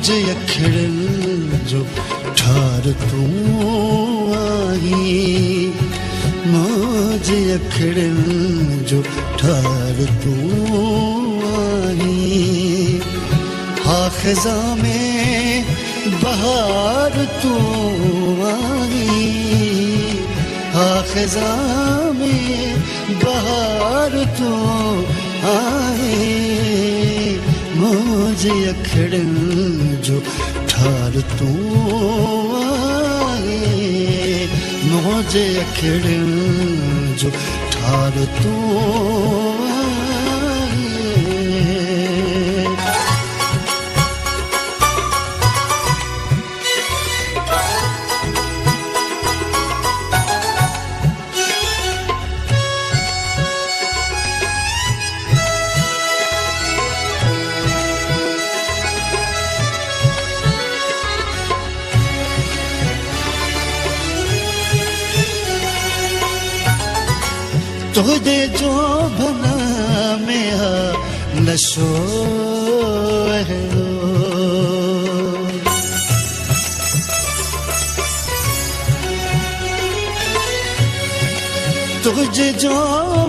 मुझे अखिड़ जो ठार तू आई मुझे अखिड़ जो ठार तू आई हा खज़ा में बहार तू आई हा खज़ा में बहार तू आई मुझे अखिड़ जो ठार तू आई मुझे अखिड़ जो ठार तू तुझे जो भला में नशो है तुझे जो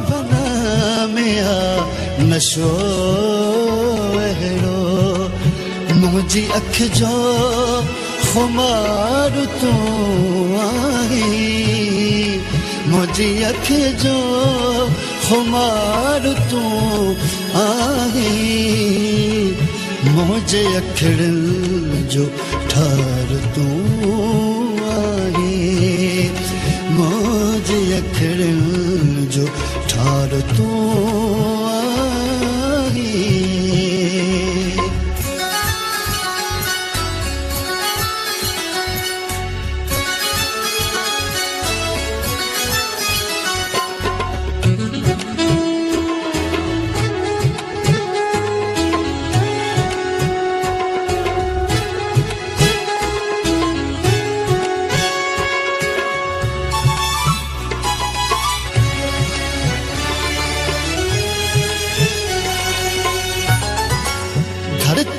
भला में नशो है मुझी अख जो खुमार तू आई मुझी अख जो खुमार तू आई मुझे अखिड़ जो ठार तू आई मुझे अखिड़ जो ठार तू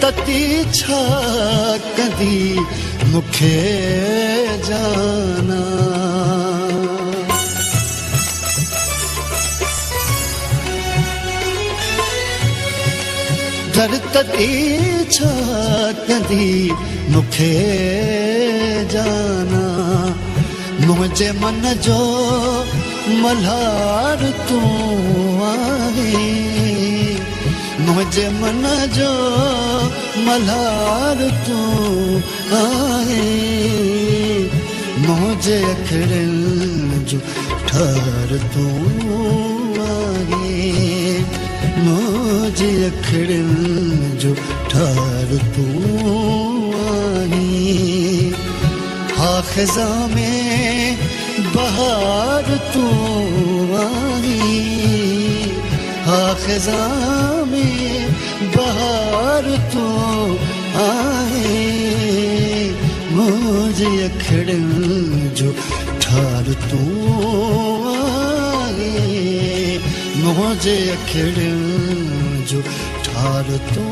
तती छा कदी मुखे जाना घर तती छा कदी मुखे जाना मुझे मन जो मल्हार तू आई मुझे मन जो मल्हार तू आए मुझे अखिड़ जो ठार तू आए मुझे अखिड़ जो ठार तू आई हा खज़ा में बहार तू आई हा खज़ा में बहार तू आए मुझे अखिड़ जो ठार तू आए मुझे अखिड़ जो ठार तू